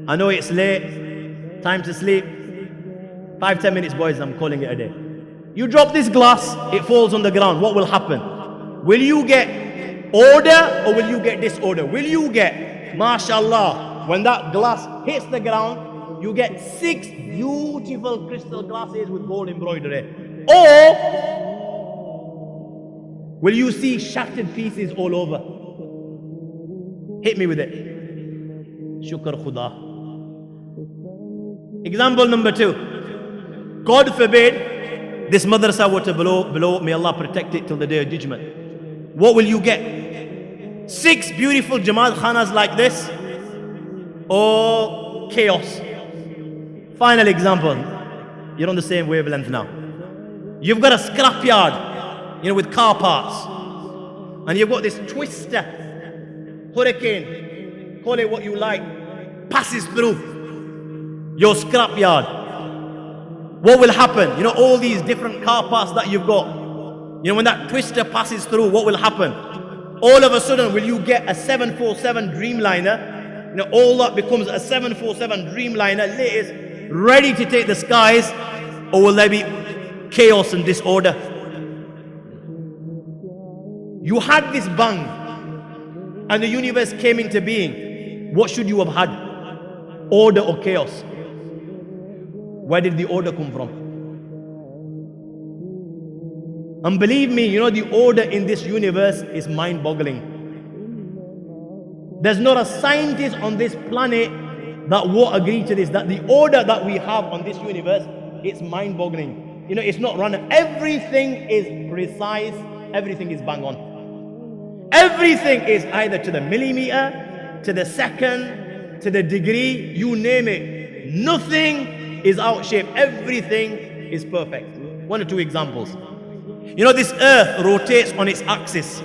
I know it's late, time to sleep. 5-10 minutes, boys, I'm calling it a day. You drop this glass, it falls on the ground. What will happen? Will you get order or will you get disorder? Will you get, mashallah, when that glass hits the ground, you get 6 beautiful crystal glasses with gold embroidery? Or will you see shattered pieces all over? Hit me with it. Shukr Khuda. Example number 2. God forbid this madrasa were to blow up. May Allah protect it till the day of judgment. What will you get? 6 beautiful Jamaat Khanas like this, or chaos? Final example. You're on the same wavelength now. You've got a scrapyard, you know, with car parts, and you've got this twister, hurricane, call it what you like, passes through your scrapyard. What will happen? You know, all these different car parts that you've got, you know, when that twister passes through, what will happen? All of a sudden, will you get a 747 Dreamliner? You know, all that becomes a 747 Dreamliner, latest, ready to take the skies, or will there be chaos and disorder? You had this bang, and the universe came into being. What should you have had? Order or chaos? Where did the order come from? And believe me, you know, the order in this universe is mind-boggling. There's not a scientist on this planet that won't agree to this, that the order that we have on this universe, it's mind-boggling. You know, it's not random. Everything is precise. Everything is bang on. Everything is either to the millimeter, to the second, to the degree, you name it. Nothing is out shape. Everything is perfect. 1 or 2 examples. You know, this earth rotates on its axis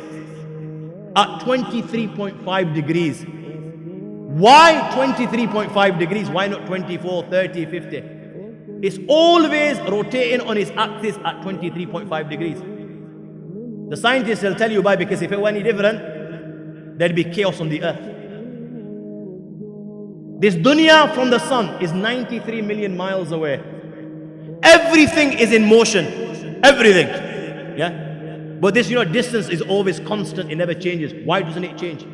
at 23.5 degrees. Why 23.5 degrees? Why not 24, 30, 50? It's always rotating on its axis at 23.5 degrees. The scientists will tell you why, because if it were any different, there'd be chaos on the earth. This dunya from the sun is 93 million miles away. Everything is in motion. Everything. Yeah? But this, you know, distance is always constant. It never changes. Why doesn't it change?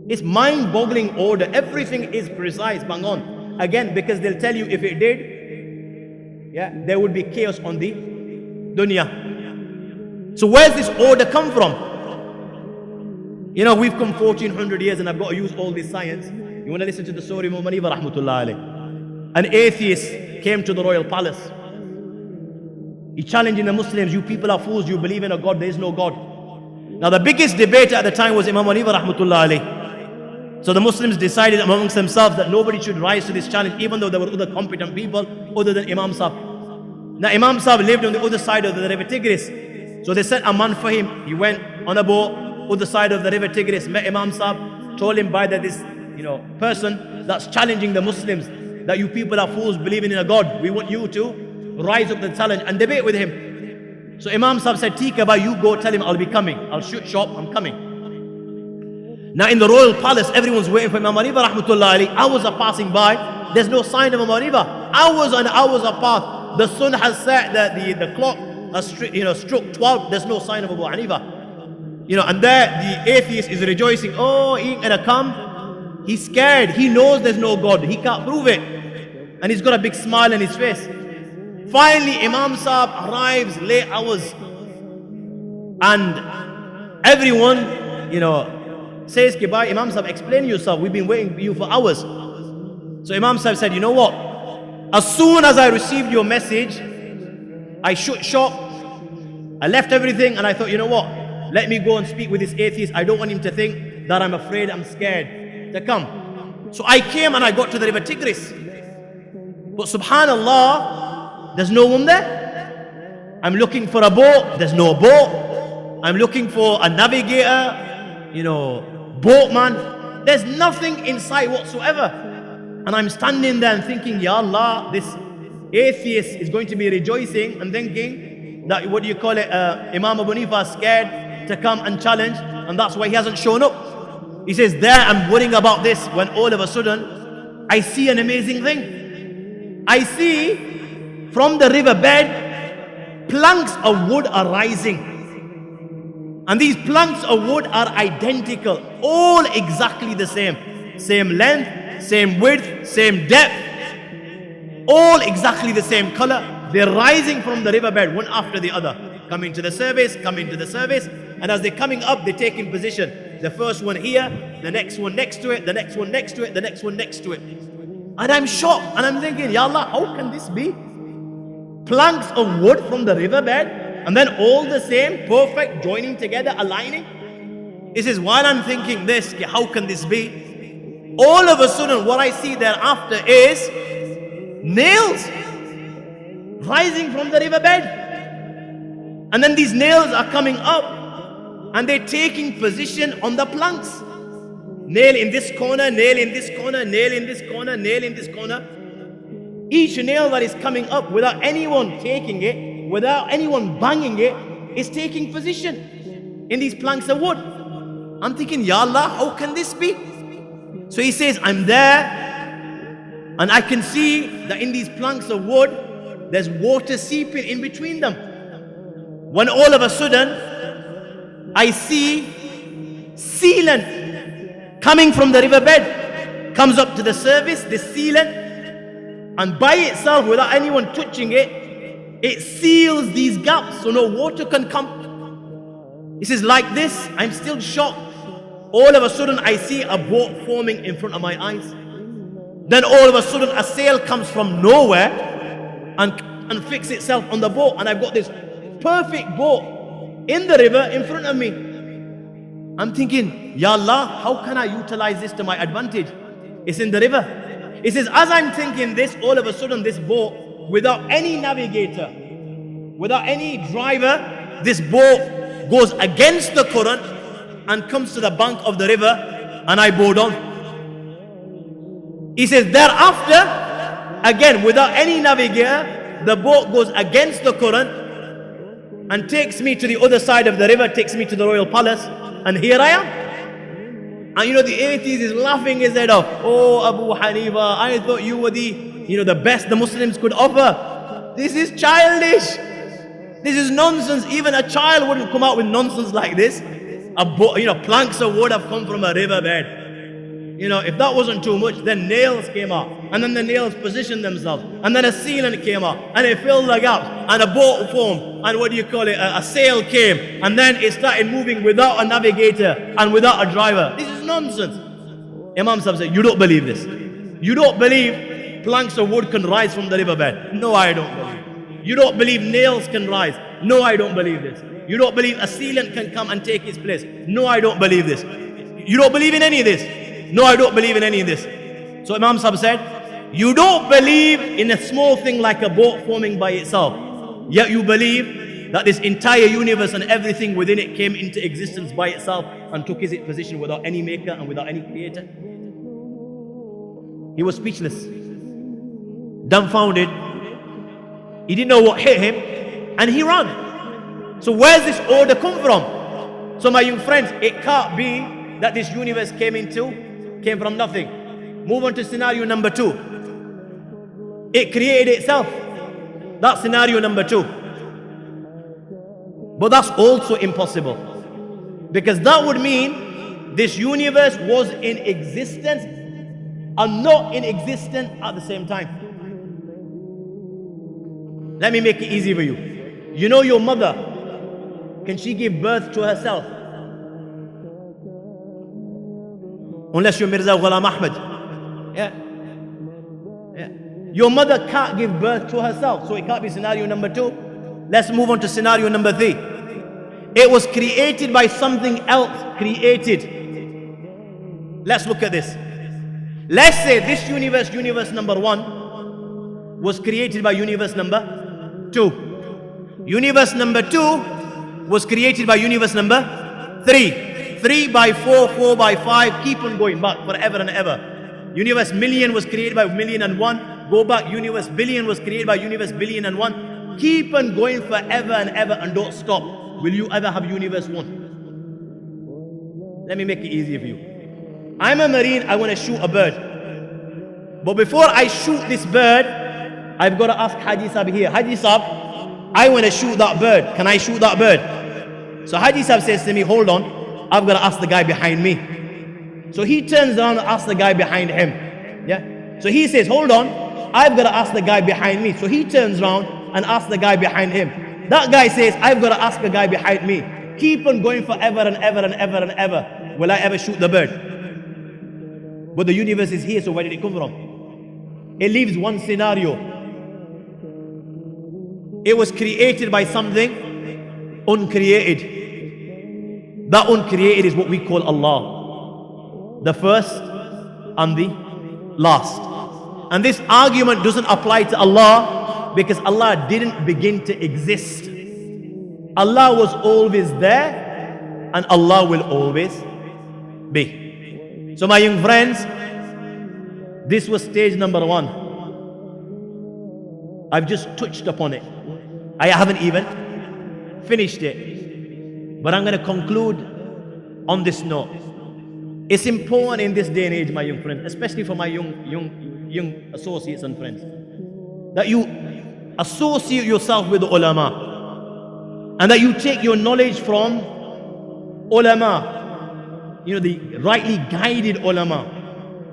It's mind-boggling order. Everything is precise. Bang on. Again, because they'll tell you if it did, yeah, there would be chaos on the dunya. So where's this order come from? You know, we've come 1400 years and I've got to use all this science. You want to listen to the story of Imam Ali rahmatullah alayh. An atheist came to the royal palace. He challenging the Muslims, you people are fools, you believe in a God, there is no God. Now the biggest debate at the time was Imam Ali rahmatullah alayh. So the Muslims decided amongst themselves that nobody should rise to this challenge, even though there were other competent people other than Imam Sahib. Now Imam Sahib lived on the other side of the river Tigris. So they sent a man for him. He went on a boat, other side of the river Tigris, met Imam Sahib, told him by that this, you know, person that's challenging the Muslims, that you people are fools believing in a God. We want you to rise up the challenge and debate with him. So Imam Sahib said, Tika bhai, you go tell him I'll be coming. I'll shoot shop, I'm coming. Now in the royal palace, everyone's waiting for Imam Hanifa rahmatullah alayhi. Hours are passing by. There's no sign of Imam Hanifa. Hours and hours are passed. The sun has set, the clock has struck 12. There's no sign of Abu Hanifa. And there the atheist is rejoicing. Oh, he ain't gonna come. He's scared. He knows there's no God. He can't prove it. And he's got a big smile on his face. Finally, Imam Sahib arrives late hours. And everyone, says, Bhai, Imam Sahib, explain yourself. We've been waiting for you for hours. So Imam Sahib said, you know what? As soon as I received your message, I shut shop. I left everything and I thought, you know what? Let me go and speak with this atheist. I don't want him to think that I'm afraid, I'm scared to come. So I came and I got to the river Tigris. But subhanallah, there's no one there. I'm looking for a boat. There's no boat. I'm looking for a navigator, boatman. There's nothing in sight whatsoever. And I'm standing there and thinking, Ya Allah, this atheist is going to be rejoicing and thinking that, Imam Abu Hanifa is scared to come and challenge, and that's why he hasn't shown up. He says, there I'm worrying about this, when all of a sudden I see an amazing thing. I see from the riverbed planks of wood are rising, and these planks of wood are identical, all exactly the same length, same width, same depth, all exactly the same color. They're rising from the riverbed one after the other, coming to the surface, and as they're coming up, they take in position. The first one here, the next one next to it, the next one next to it, the next one next to it. And I'm shocked, and I'm thinking, Ya Allah, how can this be? Planks of wood from the riverbed, and then all the same, perfect, joining together, aligning. He says, while I'm thinking this, how can this be? All of a sudden, what I see thereafter is nails rising from the riverbed. And then these nails are coming up and they're taking position on the planks. Nail in this corner, nail in this corner, nail in this corner, nail in this corner. Each nail that is coming up without anyone taking it, without anyone banging it, is taking position in these planks of wood. I'm thinking, Ya Allah, how can this be? So he says, I'm there and I can see that in these planks of wood, there's water seeping in between them. When all of a sudden, I see sealant coming from the riverbed, comes up to the surface, this sealant, and by itself, without anyone touching it, it seals these gaps so no water can come. He says, like this, I'm still shocked. All of a sudden, I see a boat forming in front of my eyes. Then all of a sudden, a sail comes from nowhere and fixes itself on the boat, and I've got this perfect boat in the river in front of me. I'm thinking, Ya Allah, how can I utilize this to my advantage? It's in the river. It says, as I'm thinking this, all of a sudden this boat, without any navigator, without any driver, this boat goes against the current and comes to the bank of the river, and I board on. He says, thereafter, again, without any navigator, the boat goes against the current and takes me to the other side of the river, takes me to the royal palace, and here I am. And the atheist is laughing his head off. Oh, Abu Hanifa, I thought you were the best the Muslims could offer. This is childish. This is nonsense. Even a child wouldn't come out with nonsense like this. Planks of wood have come from a riverbed. If that wasn't too much, then nails came out, and then the nails positioned themselves, and then a sealant came out, and it filled the gaps, and a boat formed, and a sail came, and then it started moving without a navigator and without a driver. This is nonsense. Imam Sahib said, you don't believe this. You don't believe planks of wood can rise from the riverbed. No, I don't believe. You don't believe nails can rise. No, I don't believe this. You don't believe a sealant can come and take its place. No, I don't believe this. You don't believe in any of this. No, I don't believe in any of this. So Imam Sahib said, you don't believe in a small thing like a boat forming by itself, yet you believe that this entire universe and everything within it came into existence by itself and took its position without any maker and without any creator. He was speechless, dumbfounded. He didn't know what hit him, and he ran. So where's this order come from? So my young friends, it can't be that this universe came from nothing. Move on to scenario number 2. It created itself. That's scenario number 2. But that's also impossible, because that would mean this universe was in existence and not in existence at the same time. Let me make it easy for you. You know your mother, can she give birth to herself? Unless you're Mirza Ghulam Ahmad. Yeah. Your mother can't give birth to herself, so it can't be scenario number 2. Let's move on to scenario number 3. It was created by something else created. Let's look at this. Let's say this universe, universe number 1, was created by universe number 2. Universe number 2 was created by universe number 3. 3 by 4, 4 by 5, keep on going back forever and ever. Universe million was created by million and 1. Go back, universe billion was created by universe billion and 1. Keep on going forever and ever and don't stop. Will you ever have universe 1? Let me make it easier for you. I'm a marine, I want to shoot a bird. But before I shoot this bird, I've got to ask Haji Sahib here. Haji Sahib, I want to shoot that bird. Can I shoot that bird? So Haji Sahib says to me, hold on, I've got to ask the guy behind me. So he turns around and asks the guy behind him. Yeah. So he says, hold on, I've got to ask the guy behind me. So he turns around and asks the guy behind him. That guy says, I've got to ask the guy behind me. Keep on going forever and ever and ever and ever. Will I ever shoot the bird? But the universe is here, so where did it come from? It leaves one scenario. It was created by something uncreated. That uncreated is what we call Allah. The first and the last. And this argument doesn't apply to Allah, because Allah didn't begin to exist. Allah was always there, and Allah will always be. So my young friends, this was stage number 1. I've just touched upon it. I haven't even finished it. But I'm going to conclude on this note. It's important in this day and age, my young friends, especially for my young associates and friends, that you associate yourself with the ulama, and that you take your knowledge from ulama, the rightly guided ulama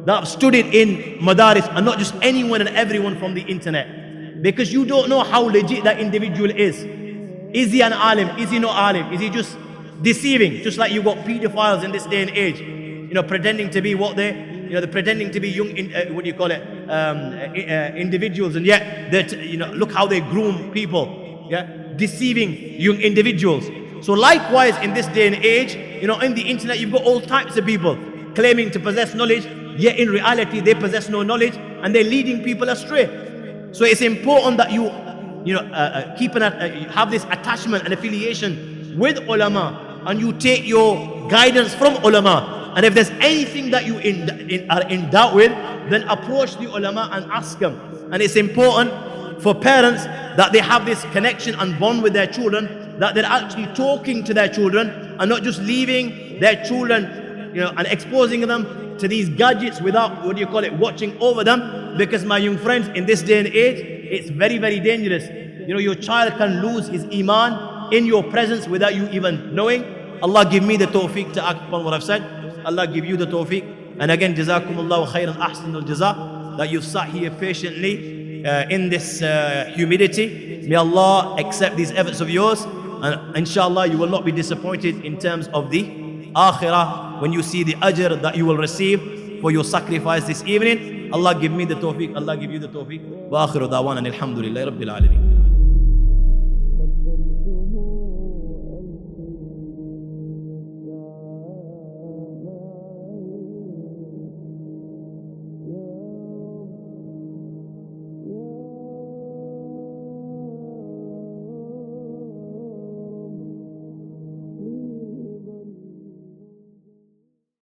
that have studied in madaris, and not just anyone and everyone from the internet, because you don't know how legit that individual is. Is he an alim? Is he not alim? Is he just deceiving? Just like you got pedophiles in this day and age, pretending to be what they're pretending to be young, individuals, and yet that look how they groom people, deceiving young individuals. So likewise, in this day and age, in the internet, you've got all types of people claiming to possess knowledge, yet in reality they possess no knowledge, and they're leading people astray. So it's important that you have this attachment and affiliation with ulama, and you take your guidance from ulama. And if there's anything that you are in doubt with, then approach the ulama and ask them. And it's important for parents that they have this connection and bond with their children, that they're actually talking to their children and not just leaving their children, and exposing them to these gadgets without, watching over them. Because my young friends, in this day and age, it's very, very dangerous. Your child can lose his iman in your presence without you even knowing. Allah give me the tawfiq to act upon what I've said. Allah give you the tawfiq. And again, jazakumullahu khairan ahsanul jaza, that you've sat here patiently in this humidity. May Allah accept these efforts of yours, and inshallah you will not be disappointed in terms of the akhirah when you see the ajr that you will receive for your sacrifice this evening. Allah give me the tawfiq, Allah give you the tawfiq. Wa akhiru da'wana alhamdulillahi rabbil alamin.